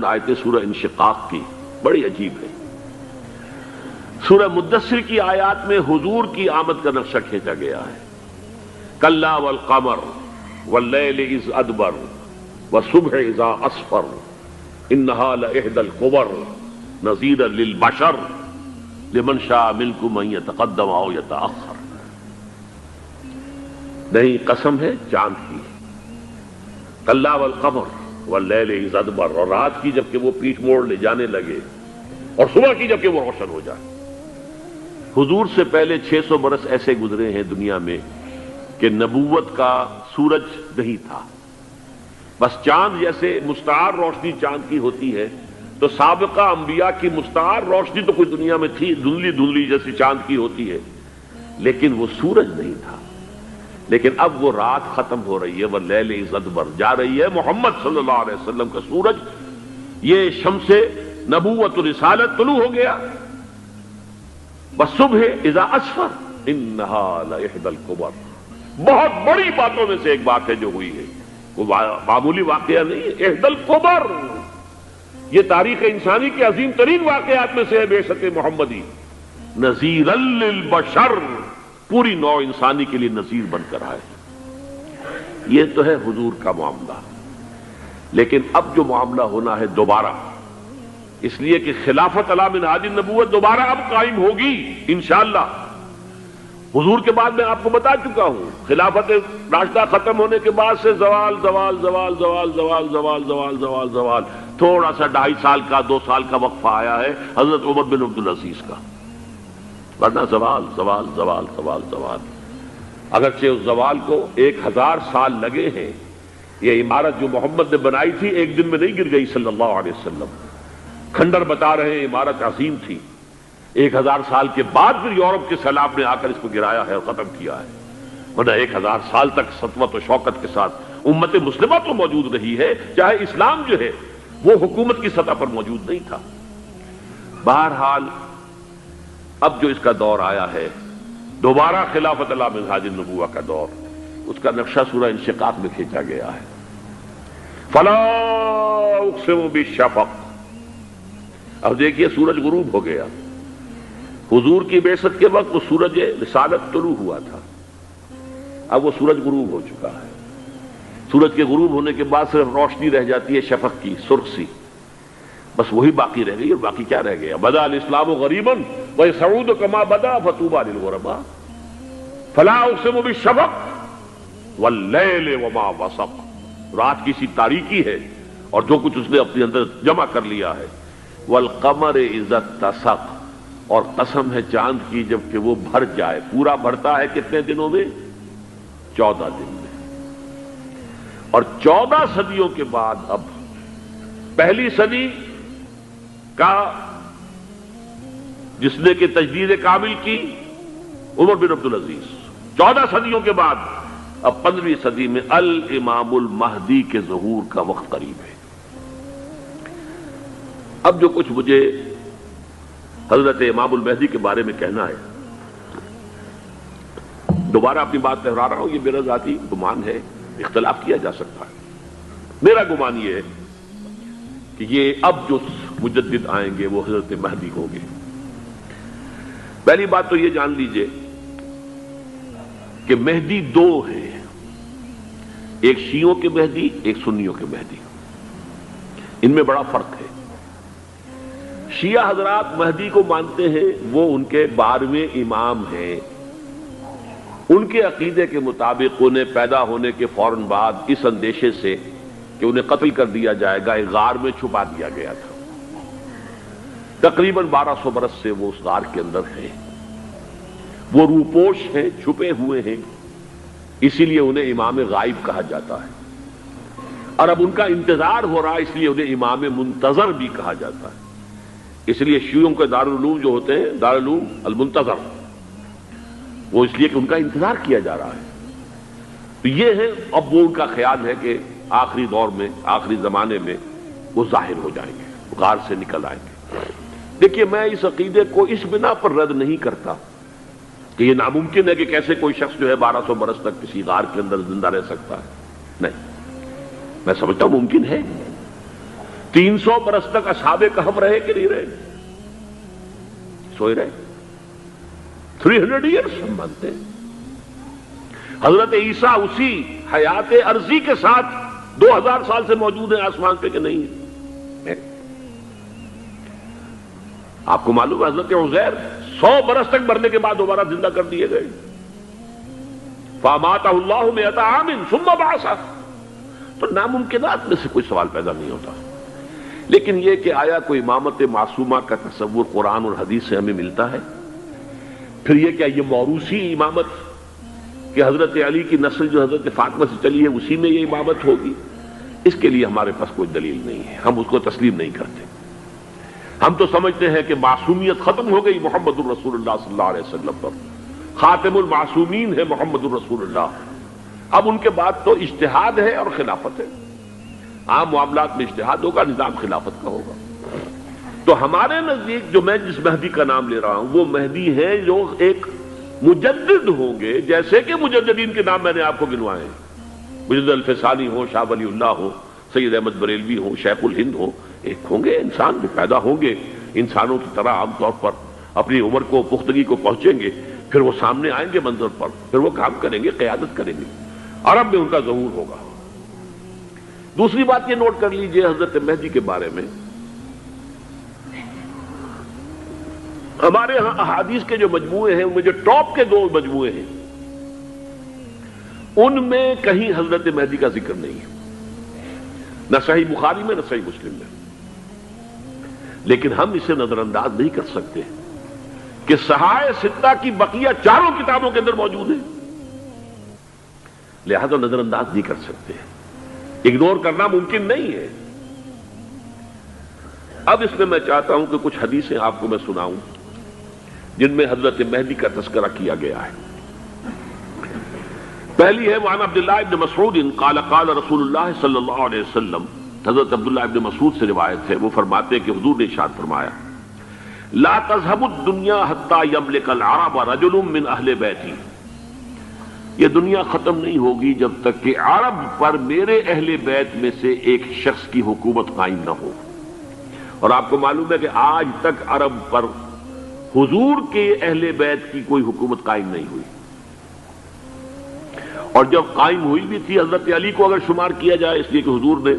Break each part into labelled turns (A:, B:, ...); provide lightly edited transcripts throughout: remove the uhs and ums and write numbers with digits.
A: آیت سورہ انشقاق کی بڑی عجیب ہے۔ سورہ مدثر کی آیات میں حضور کی آمد کا نقشہ کھینچا گیا ہے۔ کلا والقمر واللیل اذ ادبر والصبح اذا اسفر انہا لإحدی الکبر نذیرا للبشر لمن شاء منکم ان یتقدم او یتأخر۔ نہیں، قسم ہے چاند کی، کلا والقمر واللیل اذ ادبر، اور رات کی جبکہ وہ پیٹھ موڑ لے جانے لگے، اور صبح کی جبکہ وہ روشن ہو جائے۔ حضور سے پہلے 600 برس ایسے گزرے ہیں دنیا میں کہ نبوت کا سورج نہیں تھا، بس چاند جیسے مستعار روشنی چاند کی ہوتی ہے، تو سابقہ انبیاء کی مستعار روشنی تو کوئی دنیا میں تھی، دھندلی دھندلی جیسی چاند کی ہوتی ہے، لیکن وہ سورج نہیں تھا۔ لیکن اب وہ رات ختم ہو رہی ہے، واللیل اذ ادبر، جا رہی ہے محمد صلی اللہ علیہ وسلم کا سورج، یہ شمس نبوت و رسالت طلوع ہو گیا۔ والصبح اذا اسفر انہا لإحدی الکبر، بہت بڑی باتوں میں سے ایک بات ہے جو ہوئی ہے، وہ معمولی واقعہ نہیں ہے، احدی الکبر، یہ تاریخ انسانی کے عظیم ترین واقعات میں سے ہے بعثت محمدی، نذیرا للبشر، پوری نوع انسانی کے لیے نذیر بن کر آئے۔ یہ تو ہے حضور کا معاملہ، لیکن اب جو معاملہ ہونا ہے دوبارہ، اس لیے کہ خلافت علی منہاج النبوت دوبارہ اب قائم ہوگی انشاءاللہ۔ حضور کے بعد میں آپ کو بتا چکا ہوں، خلافت راشدہ ختم ہونے کے بعد سے زوال زوال زوال زوال زوال زوال زوال زوال زوال، تھوڑا سا 2.5 سال کا 2 سال کا وقفہ آیا ہے حضرت عمر بن عبدالعزیز کا، ورنہ زوال زوال زوال زوال زوال۔ اگرچہ اس زوال کو 1000 سال لگے ہیں، یہ عمارت جو محمد نے بنائی تھی ایک دن میں نہیں گر گئی صلی اللہ علیہ وسلم، کھنڈر بتا رہے ہیں عمارت عظیم تھی، 1000 سال کے بعد پھر یورپ کے سیلاب نے آ کر اس کو گرایا ہے اور ختم کیا ہے، ورنہ 1000 سال تک سطوت و شوکت کے ساتھ امت مسلمہ تو موجود رہی ہے، چاہے اسلام جو ہے وہ حکومت کی سطح پر موجود نہیں تھا۔ بہرحال اب جو اس کا دور آیا ہے دوبارہ خلافت علی منہاج النبوہ کا دور، اس کا نقشہ سورہ انشقاق میں کھینچا گیا ہے۔ فلا اقسم بالشفق، اب دیکھیے سورج غروب ہو گیا، حضور کی بعثت کے وقت وہ سورج رسالت طلوع ہوا تھا، اب وہ سورج غروب ہو چکا ہے۔ سورج کے غروب ہونے کے بعد صرف روشنی رہ جاتی ہے شفق کی، سرخ سی، بس وہی باقی رہ گئی، اور باقی کیا رہ گیا؟ بدا الاسلام غریبا ویسعود کما بدا فطوبی للغرباء فلا اقسم بالشفق واللیل وما وسق، رات کی سی تاریکی ہے اور جو کچھ اس نے اپنے اندر جمع کر لیا ہے، والقمر اذا اتسق، اور قسم ہے چاند کی جب کہ وہ بھر جائے، پورا بھرتا ہے کتنے دنوں میں؟ 14 دن میں، اور 14 صدیوں کے بعد اب پہلی صدی کا جس نے کہ تجدید کامل کی عمر بن عبدالعزیز، 14 صدیوں کے بعد اب 15ویں صدی میں الامام المہدی کے ظہور کا وقت قریب ہے۔ اب جو کچھ مجھے حضرت امام المہدی کے بارے میں کہنا ہے، دوبارہ اپنی بات دہرا رہا ہوں، یہ میرا ذاتی گمان ہے، اختلاف کیا جا سکتا ہے، میرا گمان یہ ہے کہ یہ اب جو مجدد آئیں گے وہ حضرت مہدی ہوں گے۔ پہلی بات تو یہ جان لیجئے کہ مہدی 2 ہیں، ایک شیعوں کے مہدی، ایک سنیوں کے مہدی، ان میں بڑا فرق ہے۔ شیعہ حضرات مہدی کو مانتے ہیں، وہ ان کے 12ویں امام ہیں، ان کے عقیدے کے مطابق انہیں پیدا ہونے کے فوراً بعد اس اندیشے سے کہ انہیں قتل کر دیا جائے گا ایک غار میں چھپا دیا گیا تھا، تقریباً 1200 برس سے وہ اس غار کے اندر ہیں، وہ روپوش ہیں، چھپے ہوئے ہیں، اسی لیے انہیں امام غائب کہا جاتا ہے، اور اب ان کا انتظار ہو رہا ہے، اس لیے انہیں امام منتظر بھی کہا جاتا ہے۔ اس لیے شیعوں کے دارالعلوم جو ہوتے ہیں دارالعلوم المنتظر، وہ اس لیے کہ ان کا انتظار کیا جا رہا ہے، تو یہ ہے اب وہ ان کا خیال ہے کہ آخری دور میں، آخری زمانے میں وہ ظاہر ہو جائیں گے، غار سے نکل آئیں گے۔ دیکھیے میں اس عقیدے کو اس بنا پر رد نہیں کرتا کہ یہ ناممکن ہے کہ کیسے کوئی شخص جو ہے 1200 برس تک کسی غار کے اندر زندہ رہ سکتا ہے، نہیں، میں سمجھتا ہوں ممکن ہے، 300 برس تک اصحاب کہف رہے کہ نہیں رہے؟ سوئے رہے. 300 ایئرس ہم مانتے ہیں. حضرت عیسیٰ اسی حیات عرضی کے ساتھ 2000 سال سے موجود ہیں آسمان پہ کہ نہیں ہے؟ آپ کو معلوم ہے حضرت عزیر 100 برس تک مرنے کے بعد دوبارہ زندہ کر دیے گئے. فاماتہ اللہ مئۃ عام ثم بعثہ. تو ناممکنات میں سے کوئی سوال پیدا نہیں ہوتا. لیکن یہ کہ آیا کوئی امامت معصومہ کا تصور قرآن اور حدیث سے ہمیں ملتا ہے؟ پھر یہ کیا یہ موروثی امامت کہ حضرت علی کی نسل جو حضرت فاطمہ سے چلی ہے اسی میں یہ امامت ہوگی؟ اس کے لیے ہمارے پاس کوئی دلیل نہیں ہے، ہم اس کو تسلیم نہیں کرتے. ہم تو سمجھتے ہیں کہ معصومیت ختم ہو گئی محمد الرسول اللہ صلی اللہ علیہ وسلم پر. خاتم المعصومین ہے محمد الرسول اللہ. اب ان کے بعد تو اجتہاد ہے اور خلافت ہے. عام معاملات میں اجتہاد ہوگا، نظام خلافت کا ہوگا. تو ہمارے نزدیک جو میں جس مہدی کا نام لے رہا ہوں وہ مہدی ہے جو ایک مجدد ہوں گے، جیسے کہ مجددین کے نام میں نے آپ کو گنوائے ہیں. مجدد الفسانی ہو، شاہ ولی اللہ ہو، سید احمد بریلوی ہو، شیخ الہند ہو. ایک ہوں گے انسان جو پیدا ہوں گے انسانوں کی طرح عام طور پر اپنی عمر کو پختگی کو پہنچیں گے، پھر وہ سامنے آئیں گے منظر پر، پھر وہ کام کریں گے، قیادت کریں گے. عرب میں ان کا ظہور ہوگا. دوسری بات یہ نوٹ کر لیجئے حضرت مہدی کے بارے میں، ہمارے ہاں احادیث کے جو مجموعے ہیں ان میں جو ٹاپ کے 2 مجموعے ہیں ان میں کہیں حضرت مہدی کا ذکر نہیں ہے، نہ صحیح بخاری میں نہ صحیح مسلم میں. لیکن ہم اسے نظر انداز نہیں کر سکتے کہ صحائح ستہ کی بقیہ 4 کتابوں کے اندر موجود ہیں، لہذا نظر انداز نہیں کر سکتے، اگنور کرنا ممکن نہیں ہے. اب اس میں چاہتا ہوں کہ کچھ حدیثیں آپ کو میں سناؤں جن میں حضرت مہدی کا تذکرہ کیا گیا ہے. پہلی ہے وعن عبداللہ ابن مسعود قال قال رسول اللہ صلی اللہ علیہ وسلم. حضرت عبداللہ ابن مسعود سے روایت ہے، وہ فرماتے ہیں کہ حضور نے ارشاد فرمایا لا تذهب الدنيا حتى يملك العرب رجل من اہل بیتی. یہ دنیا ختم نہیں ہوگی جب تک کہ عرب پر میرے اہل بیت میں سے ایک شخص کی حکومت قائم نہ ہو. اور آپ کو معلوم ہے کہ آج تک عرب پر حضور کے اہل بیت کی کوئی حکومت قائم نہیں ہوئی. اور جب قائم ہوئی بھی تھی حضرت علی کو اگر شمار کیا جائے، اس لیے کہ حضور نے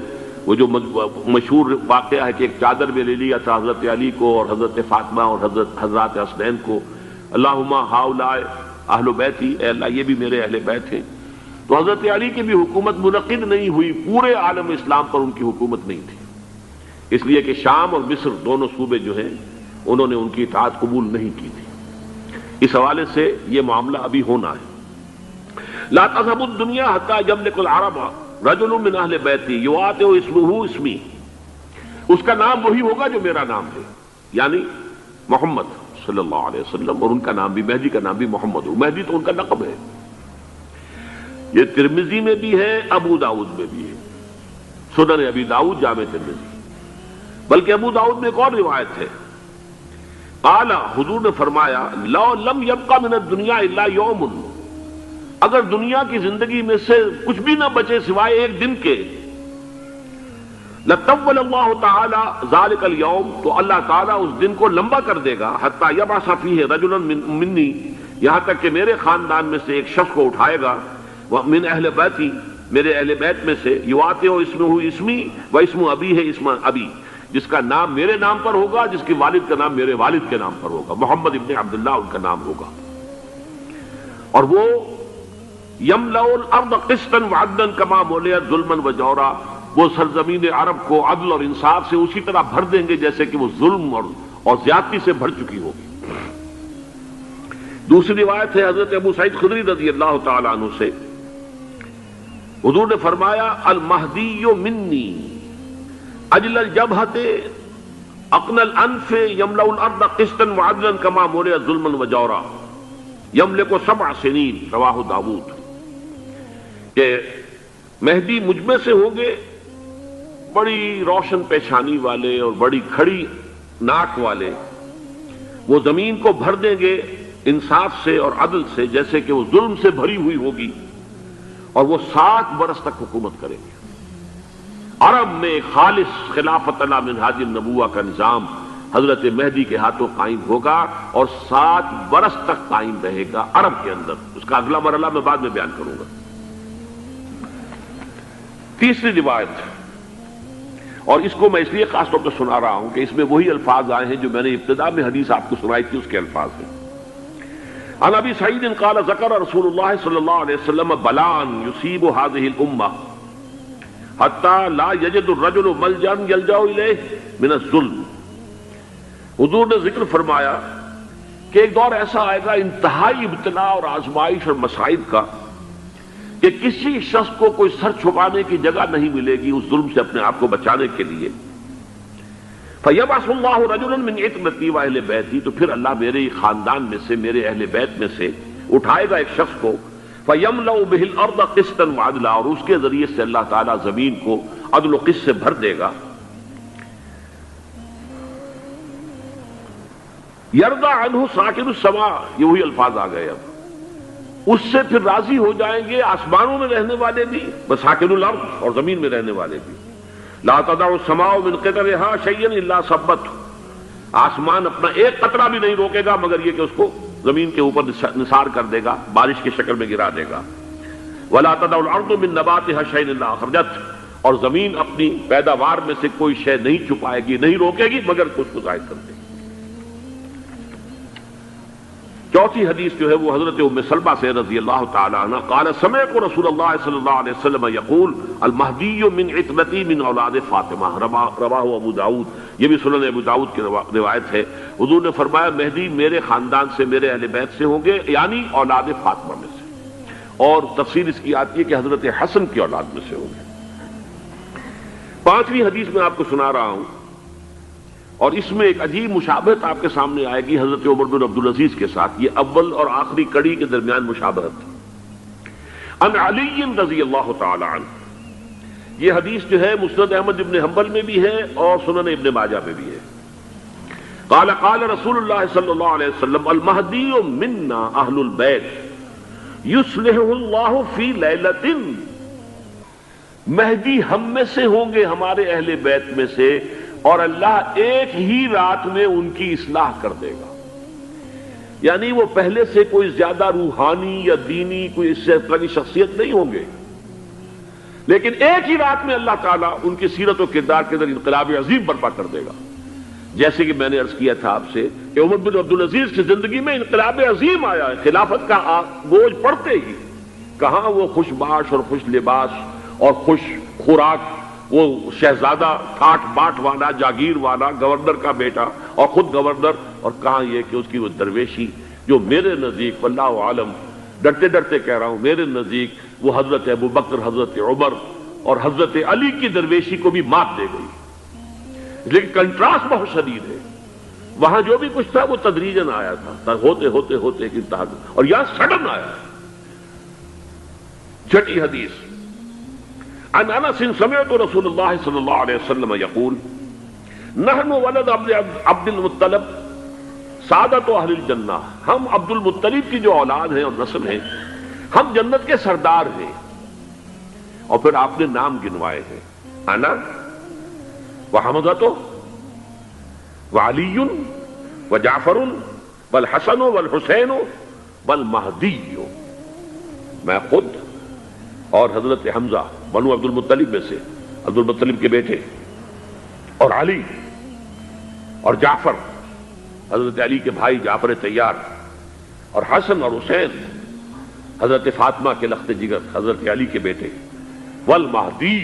A: وہ جو مشہور واقعہ ہے کہ ایک چادر میں لے لیا تھا حضرت علی کو اور حضرت فاطمہ اور حضرات حسنین کو، اللہم ہؤلاء اہل بیتی، اے اللہ یہ بھی میرے اہل بیت ہیں. تو حضرت علی کی بھی حکومت منعقد نہیں ہوئی، پورے عالم اسلام پر ان کی حکومت نہیں تھی، اس لیے کہ شام اور مصر دونوں صوبے جو ہیں انہوں نے ان کی اطاعت قبول نہیں کی تھی. اس حوالے سے یہ معاملہ ابھی ہونا ہے. لا تذهب الدنيا حتى يملك العرب رجل من اہل بیتی یواطئ اسمہ اسمی. اس کا نام وہی ہوگا جو میرا نام ہے، یعنی محمد صلی اللہ علیہ وسلم. اور ان کا نام بھی مہدی کا نام بھی محمد ہو. مہدی تو ان کا لقب ہے. یہ ترمذی میں بھی ہے، ابو داؤد میں بھی ہے، سنن ابی داؤد، جامع ترمذی. بلکہ ابو داؤد میں ایک اور روایت ہے، قال حضور نے فرمایا لو لم يبقى من الدنيا الا يوم. اگر دنیا کی زندگی میں سے کچھ بھی نہ بچے سوائے ایک دن کے، لطول اللہ تعالی ذلك اليوم، تو اللہ تعالیٰ اس دن کو لمبا کر دے گا، حتی یبعث فیہ رجلا منی، یہاں تک کہ میرے خاندان میں سے ایک شخص کو اٹھائے گا، من اہل بیتی، میرے اہل بیت میں سے، یواطئ اسمہ اسمی و اسم ابی ہے اسم ابی، جس کا نام میرے نام پر ہوگا، جس کے والد کا نام میرے والد کے نام پر ہوگا، محمد ابن عبداللہ ان کا نام ہوگا. اور وہ یملأ الارض قسطا وعدلا کما ملئت ظلما وجورا، وہ سرزمین عرب کو عدل اور انصاف سے اسی طرح بھر دیں گے جیسے کہ وہ ظلم اور زیادتی سے بھر چکی ہوگی. دوسری روایت ہے حضرت ابو سعید خدری رضی اللہ تعالی عنہ سے، حضور نے فرمایا المہدی منی اجل الجبہۃ اقن الانف یملأ الارض قسطا وعدلا کما ملئت ظلما وجورا یملک 7 سنین، رواہ داؤد. کہ مہدی مجھ میں سے ہوں گے بڑی روشن پیشانی والے اور بڑی کھڑی ناک والے، وہ زمین کو بھر دیں گے انصاف سے اور عدل سے جیسے کہ وہ ظلم سے بھری ہوئی ہوگی، اور وہ 7 برس تک حکومت کریں گے. عرب میں خالص خلافت علی منہاج النبوہ کا نظام حضرت مہدی کے ہاتھوں قائم ہوگا اور 7 برس تک قائم رہے گا عرب کے اندر. اس کا اگلا مرحلہ میں بعد میں بیان کروں گا. تیسری روایت، اور اس کو میں اس لیے خاص طور پر سنا رہا ہوں کہ اس میں وہی الفاظ آئے ہیں جو میں نے ابتدا میں حدیث آپ کو سنائی تھی، اس کے الفاظ ہیں. عن ابی سعید قال ذکر رسول اللہ صلی اللہ علیہ وسلم بلاء یصیب هذه الامہ حتی لا یجد الرجل ملجا یلجا الیہ من الظلم. حضور نے ذکر فرمایا کہ ایک دور ایسا آئے گا انتہائی ابتلا اور آزمائش اور مصائب کا کہ کسی شخص کو کوئی سر چھپانے کی جگہ نہیں ملے گی اس ظلم سے اپنے آپ کو بچانے کے لیے. فَيَبْعَثُ اللَّهُ رَجُلًا مِنْ عِتْرَتِي وَأَهْلِ بَيْتِي، تو پھر اللہ میرے خاندان میں سے، میرے اہل بیت میں سے اٹھائے گا ایک شخص کو. فَيَمْلَأُ بِهِ الْأَرْضَ قِسْطًا وَعَدْلًا، اور اس کے ذریعے سے اللہ تعالیٰ زمین کو عدل و قسط سے بھر دے گا. یرضى عنہ ساکن السماء، یہ وہی الفاظ آ گئے. اب اس سے پھر راضی ہو جائیں گے آسمانوں میں رہنے والے بھی، وساکن الارض، اور زمین میں رہنے والے بھی. لا تدع السماء من قطرها شيئا الا ثبته، آسمان اپنا ایک قطرہ بھی نہیں روکے گا مگر یہ کہ اس کو زمین کے اوپر نثار کر دے گا، بارش کی شکل میں گرا دے گا. ولا تدع الارض من نباتها شيئا الا اخرجته، اور زمین اپنی پیداوار میں سے کوئی شے نہیں چھپائے گی، نہیں روکے گی مگر اس کو ظاہر کر دے گی. چوتھی حدیث جو ہے وہ حضرت ام سلمہ سے رضی اللہ تعالی عنہ قال سمعت رسول اللہ صلی اللہ علیہ وسلم یقول المہدی من عترتی من اولاد فاطمہ، رواہ ابو داؤد، یہ بھی سنن ابو داؤد کی روایت ہے. حضور نے فرمایا مہدی میرے خاندان سے، میرے اہل بیت سے ہوں گے، یعنی اولاد فاطمہ میں سے. اور تفسیر اس کی آتی ہے کہ حضرت حسن کی اولاد میں سے ہوں گے. پانچویں حدیث میں آپ کو سنا رہا ہوں، اور اس میں ایک عجیب مشابہت آپ کے سامنے آئے گی حضرت عمر بن عبدالعزیز کے ساتھ. یہ اول اور آخری کڑی کے درمیان مشابہت. عن علی رضی اللہ تعالی عنہ، یہ حدیث جو ہے مسند احمد ابن حنبل میں بھی ہے اور سنن ابن ماجہ میں بھی ہے. قال قال رسول اللہ صلی اللہ علیہ وسلم المہدی منا اہل البیت یصلح اللہ فی لیلۃ، مہدی ہم میں سے ہوں گے، ہمارے اہل بیت میں سے، اور اللہ ایک ہی رات میں ان کی اصلاح کر دے گا. یعنی وہ پہلے سے کوئی زیادہ روحانی یا دینی کوئی اس سے طرح کی شخصیت نہیں ہوں گے، لیکن ایک ہی رات میں اللہ تعالیٰ ان کی سیرت و کردار کے اندر انقلاب عظیم برپا کر دے گا. جیسے کہ میں نے عرض کیا تھا آپ سے کہ عمر بن عبدالعزیز کی زندگی میں انقلاب عظیم آیا ہے. خلافت کا بوجھ پڑتے ہی کہاں وہ خوش باش اور خوش لباس اور خوش خوراک، وہ شہزادہ ٹھاٹ باٹ والا، جاگیر والا، گورنر کا بیٹا اور خود گورنر، اور کہاں یہ کہ اس کی وہ درویشی جو میرے نزدیک واللہ عالم ڈرتے ڈرتے کہہ رہا ہوں، میرے نزدیک وہ حضرت ابو بکر، حضرت عمر اور حضرت علی کی درویشی کو بھی مات دے گئی. لیکن کنٹراسٹ بہت شدید ہے. وہاں جو بھی کچھ تھا وہ تدریجاً آیا تھا، ہوتے ہوتے ہوتے ایک انتہا، اور یہاں سڈن آیا. چھٹی حدیث عن انس سمعت رسول اللہ صلی اللہ علیہ وسلم یقول نحن ولد عبد المطلب سعادت اہل الجنہ، ہم عبد المطلب کی جو اولاد ہیں اور نسل ہیں، ہم جنت کے سردار ہیں. اور پھر آپ نے نام گنوائے ہیں، انا وحمزۃ وعلی وجعفر والحسن والحسین والمہدی، میں خود اور حضرت حمزہ بنو عبد المطلب میں سے، عبد المطلب کے بیٹے، اور علی اور جعفر حضرت علی کے بھائی جعفر طیار، اور حسن اور حسین حضرت فاطمہ کے لخت جگر حضرت علی کے بیٹے، والمہدی،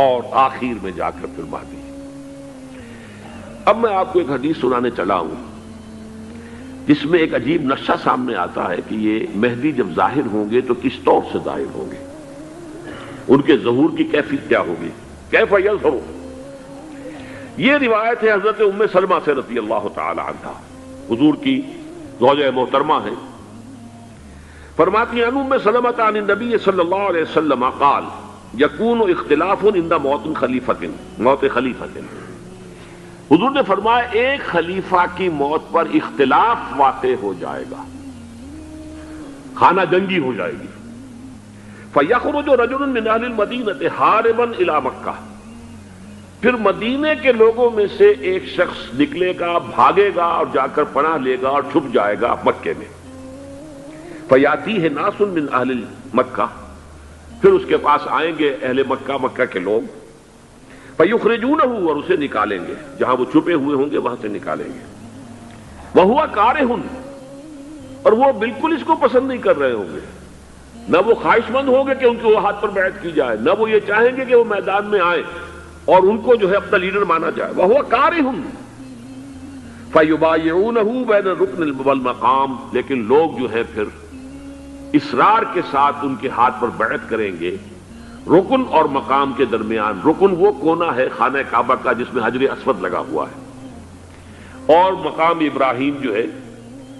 A: اور آخر میں جا کر پھر مہدی. اب میں آپ کو ایک حدیث سنانے چلا ہوں جس میں ایک عجیب نقشہ سامنے آتا ہے کہ یہ مہدی جب ظاہر ہوں گے تو کس طور سے ظاہر ہوں گے، ان کے ظہور کی کیفیت کیا ہوگی، کیف یظہر. یہ روایت ہے حضرت ام سلمہ سے رضی اللہ تعالی عنہا، حضور کی زوجہ محترمہ ہیں. فرماتی ہیں ام سلمہ عن النبی صلی اللہ علیہ وسلم قال یکون اختلاف عند موت خلیفۃ، موت خلیفۃ. حضور نے فرمایا ایک خلیفہ کی موت پر اختلاف واقع ہو جائے گا، خانہ جنگی ہو جائے گی. فَيَخْرُجُ رَجُلٌ مِّنْ أَهْلِ الْمَدِينَةِ حَارِبًا إِلَى مَكَّةَ، پھر مدینے کے لوگوں میں سے ایک شخص نکلے گا، بھاگے گا اور جا کر پناہ لے گا اور چھپ جائے گا مکے میں. فیاتی ہے ناس من اہل مکہ، پھر اس کے پاس آئیں گے اہل مکہ، مکہ کے لوگ. فیخرجونہ، اور اسے نکالیں گے، جہاں وہ چھپے ہوئے ہوں گے وہاں سے نکالیں گے. وہو کارہ، اور وہ بالکل اس کو پسند نہیں کر رہے ہوں گے، نہ وہ خواہش مند ہوں گے کہ ان کے وہ ہاتھ پر بیعت کی جائے، نہ وہ یہ چاہیں گے کہ وہ میدان میں آئیں اور ان کو جو ہے اپنا لیڈر مانا جائے. وہو کارہ فیبایعونہ بین الرکن والمقام، لیکن لوگ جو ہے پھر اصرار کے ساتھ ان کے ہاتھ پر بیعت کریں گے رکن اور مقام کے درمیان. رکن وہ کونا ہے خانہ کعبہ کا جس میں حجر اسود لگا ہوا ہے، اور مقام ابراہیم جو ہے،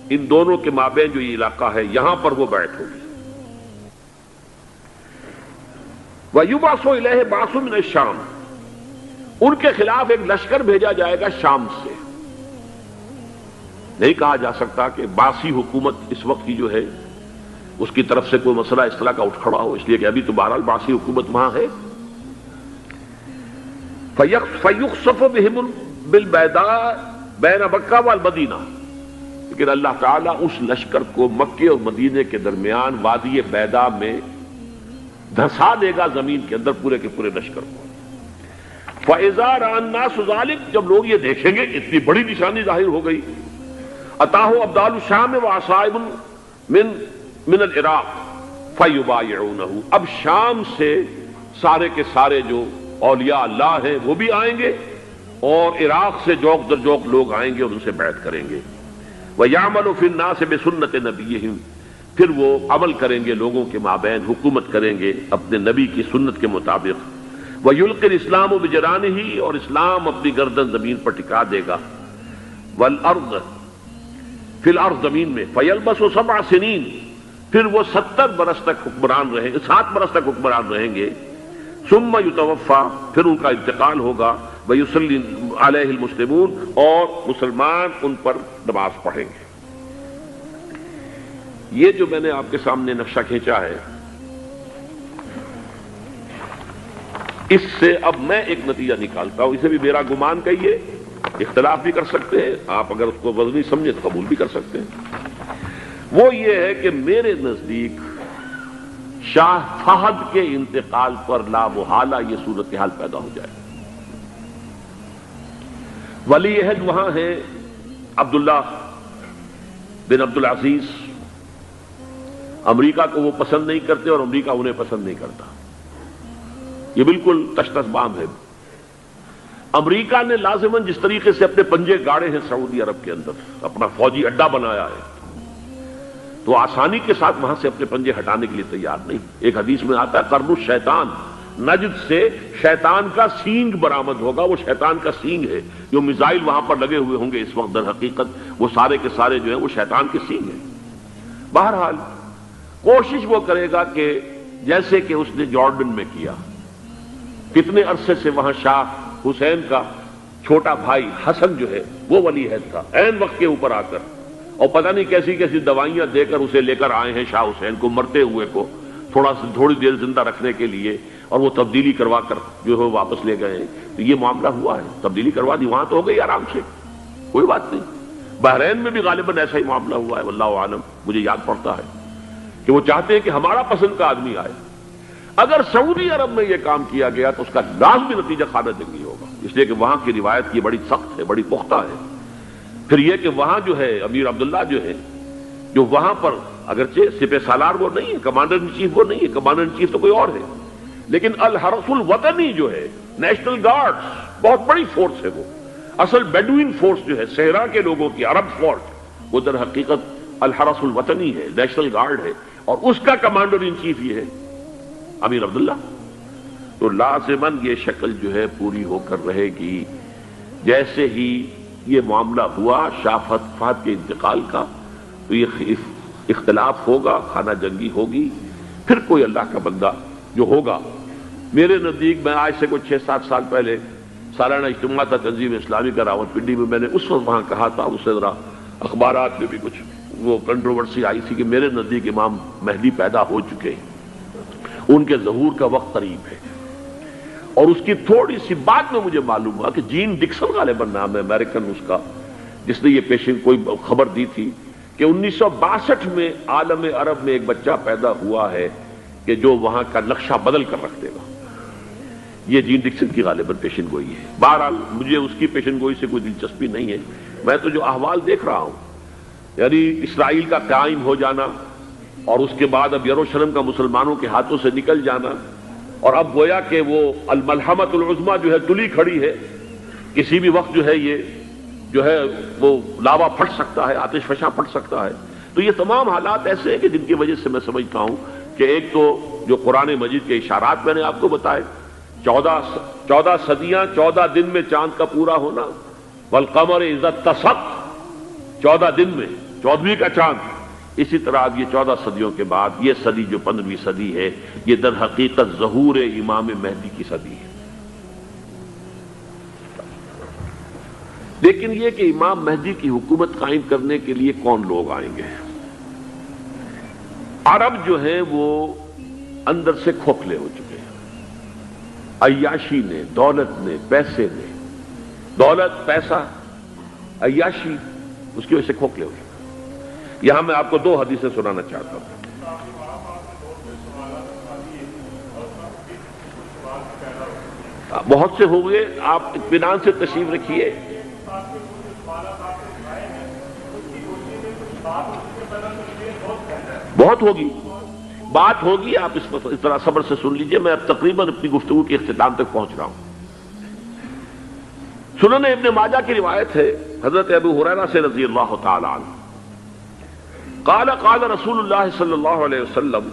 A: ان دونوں کے مابین جو یہ علاقہ ہے یہاں پر وہ بیعت ہوگی. وَيُبْعَثُ إِلَيْهِ بَعْثٌ مِنَ الشَّامِ، ان کے خلاف ایک لشکر بھیجا جائے گا شام سے. نہیں کہا جا سکتا کہ باسی حکومت اس وقت کی جو ہے اس کی طرف سے کوئی مسئلہ اس طرح کا اٹھ کھڑا ہو، اس لیے کہ ابھی تو بہرحال باسی حکومت وہاں ہے. فَيُخْسَفُ بِهِمْ بِالْبَيْضَاءِ بَيْنَ مَكَّةَ وَالْمَدِينَةِ، لیکن اللہ تعالیٰ اس لشکر کو مکے اور مدینے کے درمیان وادی بیضاء میں دھسا دے گا، زمین کے اندر پورے کے پورے لشکر کو. فَإِذَا رَأَى النَّاسُ ذَلِكَ، جب لوگ یہ دیکھیں گے اتنی بڑی نشانی ظاہر ہو گئی. أَتَاهُ أَبْدَالُ الشَّامِ وَعَصَائِبٌ من العراق فَيُبَایِعُونَهُ، اب شام سے سارے کے سارے جو اولیاء اللہ ہیں وہ بھی آئیں گے، اور عراق سے جوق در جوق لوگ آئیں گے اور ان سے بیعت کریں گے. وَيَعْمَلُ فِي النَّاسِ بِسُنَّةِ نَبِيِّهِمْ، پھر وہ عمل کریں گے لوگوں کے مابین، حکومت کریں گے اپنے نبی کی سنت کے مطابق. وَيُلْقِي الْإِسْلَامُ بِجَرَانِهِ، اور اسلام اپنی گردن زمین پر ٹکا دے گا. وَالْأَرْض فِي الْأَرْض، زمین میں. فَيَلْبَسُ 7 سنین، پھر وہ 70 برس تک حکمران رہیں، 7 برس تک حکمران رہیں گے. ثم یتوفا، پھر ان کا انتقال ہوگا. ویصلی علیہ المسلمون، اور مسلمان ان پر نماز پڑھیں گے. یہ جو میں نے آپ کے سامنے نقشہ کھینچا ہے، اس سے اب میں ایک نتیجہ نکالتا ہوں. اسے بھی میرا گمان کہیے، اختلاف بھی کر سکتے ہیں آپ، اگر اس کو وزنی سمجھے تو قبول بھی کر سکتے ہیں. وہ یہ ہے کہ میرے نزدیک شاہ فہد کے انتقال پر لا محالہ یہ صورتحال پیدا ہو جائے. ولی عہد وہاں ہیں عبداللہ بن عبد العزیز. امریکہ کو وہ پسند نہیں کرتے اور امریکہ انہیں پسند نہیں کرتا. یہ بالکل تشتش بام ہے. امریکہ نے لازماً جس طریقے سے اپنے پنجے گاڑے ہیں سعودی عرب کے اندر، اپنا فوجی اڈا بنایا ہے، تو آسانی کے ساتھ وہاں سے اپنے پنجے ہٹانے کے لیے تیار نہیں. ایک حدیث میں آتا ہے قرن الشیطان، نجد سے شیطان کا سینگ برآمد ہوگا. وہ شیطان کا سینگ ہے. جو میزائل وہاں پر لگے ہوئے ہوں گے اس وقت، در حقیقت وہ سارے کے سارے جو ہیں وہ شیطان کے سینگ ہیں. بہرحال کوشش وہ کرے گا کہ جیسے کہ اس نے جارڈن میں کیا، کتنے عرصے سے وہاں شاہ حسین کا چھوٹا بھائی حسن جو ہے وہ ولی عہد تھا، عین وقت کے اوپر آ کر، اور پتہ نہیں کیسی کیسی دوائیاں دے کر اسے لے کر آئے ہیں شاہ حسین کو، مرتے ہوئے کو تھوڑی دیر زندہ رکھنے کے لیے، اور وہ تبدیلی کروا کر جو ہے واپس لے گئے ہیں. تو یہ معاملہ ہوا ہے، تبدیلی کروا دی، وہاں تو ہو گئی آرام سے، کوئی بات نہیں. بحرین میں بھی غالباً ایسا ہی معاملہ ہوا ہے، واللہ عالم. مجھے یاد پڑتا ہے کہ وہ چاہتے ہیں کہ ہمارا پسند کا آدمی آئے. اگر سعودی عرب میں یہ کام کیا گیا تو اس کا لازمی نتیجہ خانہ جنگی ہوگا، اس لیے کہ وہاں کی روایت یہ بڑی سخت ہے، بڑی پختہ ہے. پھر یہ کہ وہاں جو ہے امیر عبداللہ جو ہے، جو وہاں پر اگرچہ سپہ سالار وہ نہیں ہے، کمانڈر ان چیف وہ نہیں ہے، کمانڈر ان چیف تو کوئی اور ہے، لیکن الحرس الوطنی جو ہے، نیشنل گارڈز، بہت بڑی فورس ہے. وہ اصل بیڈوین فورس جو ہے صحرا کے لوگوں کی، عرب فورس، وہ در حقیقت الحرس الوطنی ہے، نیشنل گارڈ ہے، اور اس کا کمانڈر ان چیف یہ ہے امیر عبداللہ. تو لازماً یہ شکل جو ہے پوری ہو کر رہے گی. جیسے ہی یہ معاملہ ہوا شاہ فہد کے انتقال کا، تو یہ اختلاف ہوگا، خانہ جنگی ہوگی. پھر کوئی اللہ کا بندہ جو ہوگا، میرے نزدیک، میں آج سے کوئی 6-7 سال پہلے سالانہ اجتماع تھا تنظیم اسلامی کا راولپنڈی میں، میں نے اس وقت وہاں کہا تھا، اس سے ذرا اخبارات میں بھی کچھ وہ کنٹروورسی آئی تھی کہ میرے نزدیک امام مہدی پیدا ہو چکے ہیں، ان کے ظہور کا وقت قریب ہے، اور اس کی تھوڑی سی بعد میں مجھے معلوم ہوا کہ جین ڈکسن غالباً نام ہے امریکن اس کا، جس نے یہ پیشن کوئی خبر دی تھی کہ 1962 میں عالم عرب میں ایک بچہ پیدا ہوا ہے کہ جو وہاں کا نقشہ بدل کر رکھ دے گا۔ یہ جین ڈکسن کی غالباً پیشن گوئی ہے۔ بہرحال مجھے اس کی پیشن گوئی سے کوئی دلچسپی نہیں ہے، میں تو جو احوال دیکھ رہا ہوں، یعنی اسرائیل کا قائم ہو جانا اور اس کے بعد اب یروشلم کا مسلمانوں کے ہاتھوں سے نکل جانا، اور اب گویا کہ وہ الملحمۃ العظمیٰ جو ہے تلی کھڑی ہے، کسی بھی وقت جو ہے یہ جو ہے وہ لاوا پھٹ سکتا ہے، آتش فشاں پھٹ سکتا ہے۔ تو یہ تمام حالات ایسے ہیں کہ جن کی وجہ سے میں سمجھتا ہوں کہ ایک تو جو قرآن مجید کے اشارات میں نے آپ کو بتائے، 14 صدیاں 14 دن میں چاند کا پورا ہونا، والقمر اذا اتسق، 14 دن میں 14ویں کا چاند۔ اسی طرح اب یہ 14 صدیوں کے بعد یہ صدی جو 15ویں صدی ہے، یہ در حقیقت ظہور امام مہدی کی صدی ہے۔ لیکن یہ کہ امام مہدی کی حکومت قائم کرنے کے لیے کون لوگ آئیں گے؟ عرب جو ہیں وہ اندر سے کھوکھلے ہو چکے ہیں، عیاشی نے، دولت نے، پیسے نے، دولت، پیسہ، عیاشی، اس کی وجہ سے کھوکھلے ہو چکے ہیں۔ یہاں میں آپ کو 2 حدیثیں سنانا چاہتا ہوں۔ بہت سے ہو گئے، آپ اطمینان سے تشریف رکھیے۔ بہت ہوگی، بات ہوگی، آپ اس طرح صبر سے سن لیجئے۔ میں اب تقریباً اپنی گفتگو کے اختتام تک پہنچ رہا ہوں۔ سنن ابن ماجہ کی روایت ہے حضرت ابو ہریرہ سے رضی اللہ تعالی عنہ، قال قال رسول اللہ صلی اللہ علیہ وسلم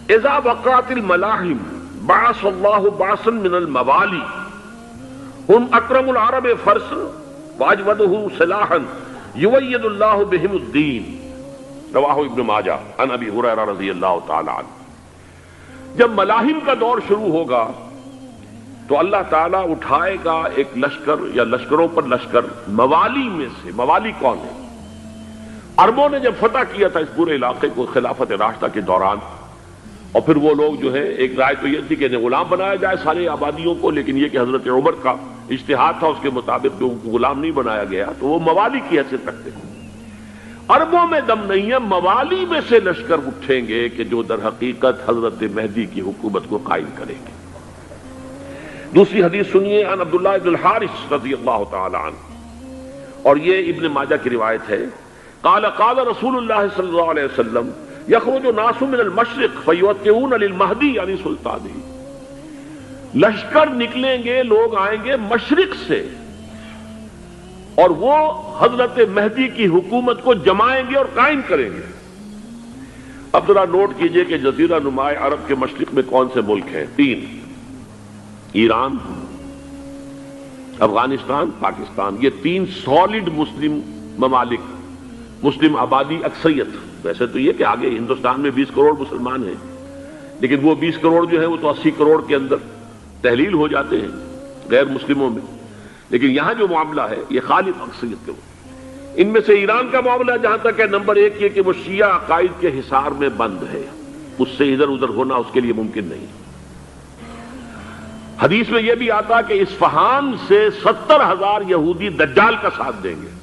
A: اذا وقعت الملاحم بعث اللہ بعثا من الموالی هم اکرم العرب فرسا واجودہ سلاحا یوید اللہ بہم الدین، رواہ ابن ماجہ عن ابی ہریرہ رضی اللہ تعالی عنہ۔ جب ملاحم کا دور شروع ہوگا تو اللہ تعالیٰ اٹھائے گا ایک لشکر یا لشکروں پر لشکر، موالی میں سے۔ موالی کون ہے؟ عربوں نے جب فتح کیا تھا اس پورے علاقے کو خلافت راشدہ کے دوران، اور پھر وہ لوگ جو ہے، ایک رائے تو یہ تھی کہ انہیں غلام بنایا جائے سارے آبادیوں کو، لیکن یہ کہ حضرت عمر کا اجتہاد تھا اس کے مطابق کہ ان کو غلام نہیں بنایا گیا، تو وہ موالی کی حیثیت رکھتے ہیں۔ عربوں میں دم نہیں ہے، موالی میں سے لشکر اٹھیں گے کہ جو در حقیقت حضرت مہدی کی حکومت کو قائم کریں گے۔ دوسری حدیث سنیے، عن عبداللہ بن الحارث رضی اللہ تعالی عنہ، اور یہ ابن ماجہ کی روایت ہے، قال قال رسول اللہ صلی اللہ علیہ وسلم یخرج ناس من المشرق فیوطئون للمہدی یعنی سلطانی، لشکر نکلیں گے، لوگ آئیں گے مشرق سے، اور وہ حضرت مہدی کی حکومت کو جمائیں گے اور قائم کریں گے۔ اب ذرا نوٹ کیجئے کہ جزیرہ نماء عرب کے مشرق میں کون سے ملک ہیں؟ 3، ایران، افغانستان، پاکستان۔ یہ 3 سالڈ مسلم ممالک، مسلم آبادی اکثریت۔ ویسے تو یہ کہ آگے ہندوستان میں 20 کروڑ مسلمان ہیں، لیکن وہ 20 کروڑ جو ہے وہ تو 80 کروڑ کے اندر تحلیل ہو جاتے ہیں غیر مسلموں میں، لیکن یہاں جو معاملہ ہے یہ خالص اکثریت کے۔ ان میں سے ایران کا معاملہ جہاں تک ہے، نمبر 1 یہ کہ وہ شیعہ عقائد کے حصار میں بند ہے، اس سے ادھر ادھر ہونا اس کے لیے ممکن نہیں۔ حدیث میں یہ بھی آتا کہ اصفہان سے 70,000 یہودی دجال کا ساتھ دیں گے۔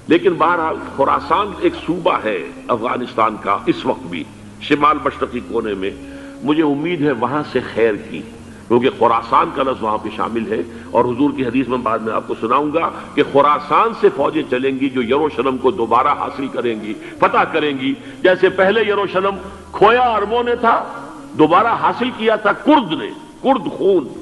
A: لیکن بہرحال خراسان ایک صوبہ ہے افغانستان کا اس وقت بھی شمال مشرقی کونے میں، مجھے امید ہے وہاں سے خیر کی، کیونکہ خراسان کا لفظ وہاں پہ شامل ہے، اور حضور کی حدیث میں بعد میں آپ کو سناؤں گا کہ خراسان سے فوجیں چلیں گی جو یروشلم کو دوبارہ حاصل کریں گی، فتح کریں گی۔ جیسے پہلے یروشلم کھویا عربوں نے تھا، دوبارہ حاصل کیا تھا کرد نے، کرد خون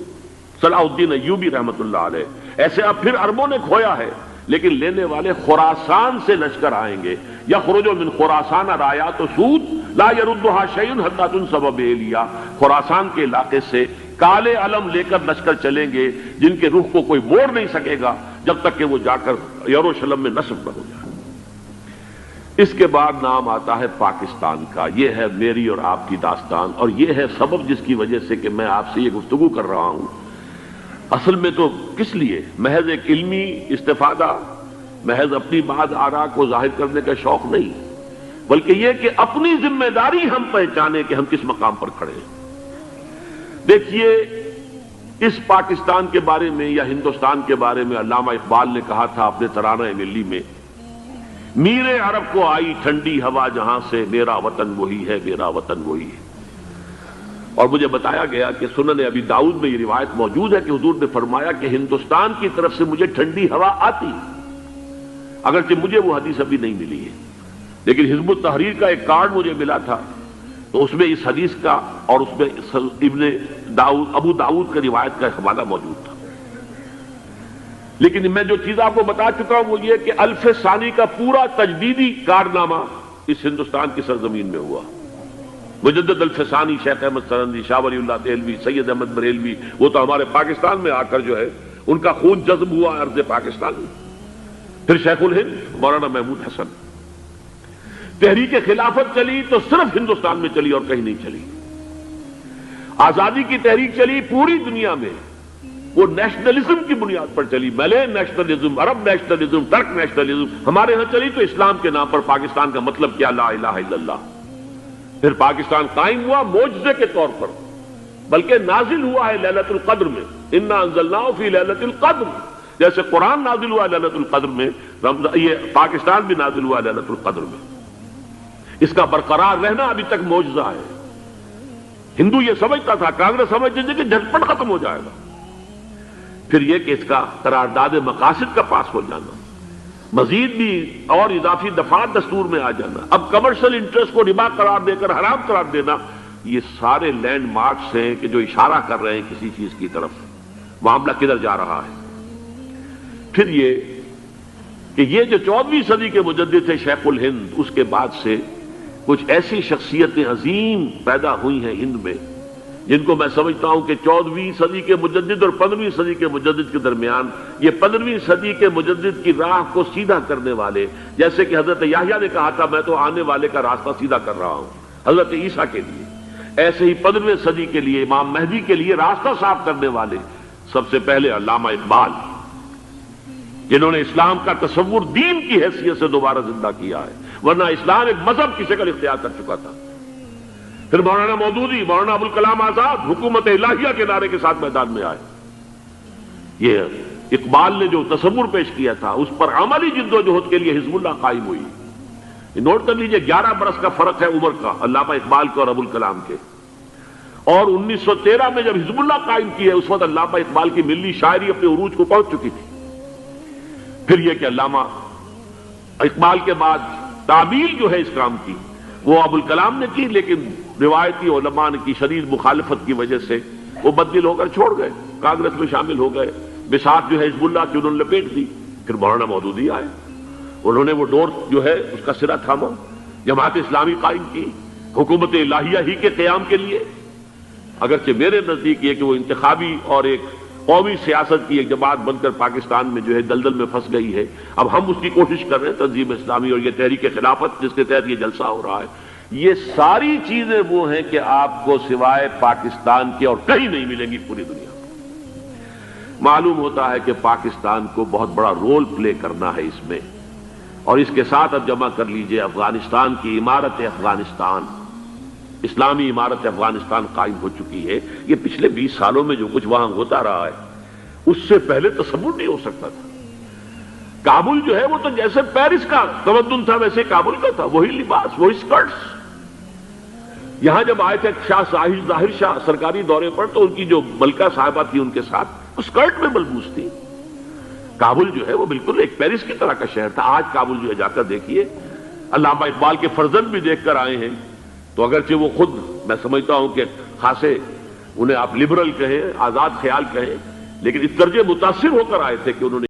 A: صلاح الدین ایوبی رحمت اللہ علیہ، ایسے اب پھر عربوں نے کھویا ہے، لیکن لینے والے خراسان سے لشکر آئیں گے۔ یخرج من خراسان رایات سود لا یردها شیء حتی تنصب بإیلیا، خراسان کے علاقے سے کالے علم لے کر لشکر چلیں گے جن کے رخ کو کوئی موڑ نہیں سکے گا جب تک کہ وہ جا کر یروشلم میں نصب نہ ہو جائے۔ اس کے بعد نام آتا ہے پاکستان کا۔ یہ ہے میری اور آپ کی داستان، اور یہ ہے سبب جس کی وجہ سے کہ میں آپ سے یہ گفتگو کر رہا ہوں۔ اصل میں تو کس لیے؟ محض ایک علمی استفادہ، محض اپنی بات آراء کو ظاہر کرنے کا شوق نہیں، بلکہ یہ کہ اپنی ذمہ داری ہم پہچانے کہ ہم کس مقام پر کھڑے ہیں۔ دیکھیے اس پاکستان کے بارے میں یا ہندوستان کے بارے میں علامہ اقبال نے کہا تھا اپنے ترانہ ملی میں، میر عرب کو آئی ٹھنڈی ہوا جہاں سے، میرا وطن وہی ہے، میرا وطن وہی ہے۔ اور مجھے بتایا گیا کہ سنن ابی داؤد میں یہ روایت موجود ہے کہ حضور نے فرمایا کہ ہندوستان کی طرف سے مجھے ٹھنڈی ہوا آتی، اگرچہ مجھے وہ حدیث ابھی نہیں ملی ہے، لیکن حزب التحریر کا ایک کارڈ مجھے ملا تھا، تو اس میں اس حدیث کا اور اس میں ابو داؤد کا روایت کا حوالہ موجود تھا۔ لیکن میں جو چیز آپ کو بتا چکا ہوں وہ یہ کہ الف ثانی کا پورا تجدیدی کارنامہ اس ہندوستان کی سرزمین میں ہوا۔ مجدد الف ثانی شیخ احمد سرندی، شاہ ولی اللہ دہلوی، سید احمد بریلوی، وہ تو ہمارے پاکستان میں آ کر جو ہے ان کا خون جذب ہوا ارض پاکستان میں۔ پھر شیخ الہند مولانا محمود حسن۔ تحریک خلافت چلی تو صرف ہندوستان میں چلی اور کہیں نہیں چلی۔ آزادی کی تحریک چلی پوری دنیا میں، وہ نیشنلزم کی بنیاد پر چلی، ملے نیشنلزم، عرب نیشنلزم، ترک نیشنلزم۔ ہمارے ہاں چلی تو اسلام کے نام پر پاکستان کا مطلب کیا، لا الہ الا اللہ۔ پھر پاکستان قائم ہوا معجزے کے طور پر، بلکہ نازل ہوا ہے لیلۃ القدر میں، انا انزلناہ فی لیلۃ القدر، جیسے قرآن نازل ہوا لیلۃ القدر میں، یہ پاکستان بھی نازل ہوا لیلۃ القدر میں۔ اس کا برقرار رہنا ابھی تک معجزہ ہے۔ ہندو یہ سمجھتا تھا، کانگریس سمجھتی تھی کہ جھٹپٹ ختم ہو جائے گا۔ پھر یہ کہ اس کا قرارداد مقاصد کا پاس ہو جانا، مزید بھی اور اضافی دفعات دستور میں آ جانا، اب کمرشل انٹرسٹ کو ربا قرار دے کر حرام قرار دینا، یہ سارے لینڈ مارکس ہیں کہ جو اشارہ کر رہے ہیں کسی چیز کی طرف، معاملہ کدھر جا رہا ہے۔ پھر یہ کہ یہ جو 14ویں صدی کے مجدد تھے شیخ الہند، اس کے بعد سے کچھ ایسی شخصیتیں عظیم پیدا ہوئی ہیں ہند میں، جن کو میں سمجھتا ہوں کہ 14ویں صدی کے مجدد اور 15ویں صدی کے مجدد کے درمیان، یہ 15ویں صدی کے مجدد کی راہ کو سیدھا کرنے والے، جیسے کہ حضرت یحییٰ نے کہا تھا میں تو آنے والے کا راستہ سیدھا کر رہا ہوں حضرت عیسیٰ کے لیے، ایسے ہی 15ویں صدی کے لیے امام مہدی کے لیے راستہ صاف کرنے والے سب سے پہلے علامہ اقبال، جنہوں نے اسلام کا تصور دین کی حیثیت سے دوبارہ زندہ کیا ہے، ورنہ اسلام ایک مذہب کی شکل اختیار کر چکا تھا۔ پھر مولانا مودودی، مولانا ابوالکلام آزاد حکومت الہیہ کے نعرے کے ساتھ میدان میں آئے۔ یہ اقبال نے جو تصور پیش کیا تھا اس پر عملی جد و جہد کے لیے حزب اللہ قائم ہوئی۔ نوٹ کر لیجئے 11 برس کا فرق ہے عمر کا علامہ اقبال کے اور ابوالکلام کے، اور 1913 میں جب حزب اللہ قائم کی ہے اس وقت علامہ اقبال کی ملی شاعری اپنے عروج کو پہنچ چکی تھی۔ پھر یہ کہ علامہ اقبال کے بعد تعبیل جو ہے اس کام کی وہ ابوالکلام نے کی، لیکن روایتی علماء کی شدید مخالفت کی وجہ سے وہ بددل ہو کر چھوڑ گئے، کانگریس میں شامل ہو گئے، بساط جو ہے حزب اللہ کی انہوں نے لپیٹ دی۔ پھر مولانا مودودی آئے، انہوں نے وہ ڈور جو ہے اس کا سرا تھاما، جماعت اسلامی قائم کی حکومت الہیہ ہی کے قیام کے لیے، اگرچہ میرے نزدیک یہ کہ وہ انتخابی اور ایک قومی سیاست کی ایک جماعت بن کر پاکستان میں جو ہے دلدل میں پھنس گئی ہے۔ اب ہم اس کی کوشش کر رہے ہیں، تنظیم اسلامی اور یہ تحریک خلافت جس کے تحت یہ جلسہ ہو رہا ہے، یہ ساری چیزیں وہ ہیں کہ آپ کو سوائے پاکستان کے اور کہیں نہیں ملیں گی پوری دنیا میں۔ معلوم ہوتا ہے کہ پاکستان کو بہت بڑا رول پلے کرنا ہے اس میں، اور اس کے ساتھ اب جمع کر لیجئے افغانستان کی عمارت افغانستان، اسلامی عمارت افغانستان قائم ہو چکی ہے۔ یہ پچھلے 20 سالوں میں جو کچھ وہاں ہوتا رہا ہے اس سے پہلے تصور نہیں ہو سکتا تھا۔ کابل جو ہے وہ تو جیسے پیرس کا تمدن تھا ویسے کابل کا تھا، وہی لباس، وہی سکرٹس۔ یہاں جب آئے تھے شاہ ظاہر شاہ سرکاری دورے پر تو ان کی جو ملکہ صاحبہ تھی ان کے ساتھ وہ سکرٹ میں ملبوس تھی۔ کابل جو ہے وہ بالکل ایک پیرس کی طرح کا شہر تھا۔ آج کابل جو ہے جا کر دیکھیے، علامہ اقبال کے فرزند بھی دیکھ کر آئے ہیں، تو اگرچہ وہ خود میں سمجھتا ہوں کہ خاصے انہیں آپ لبرل کہیں، آزاد خیال کہیں، لیکن اس درجے متاثر ہو کر آئے تھے کہ انہوں نے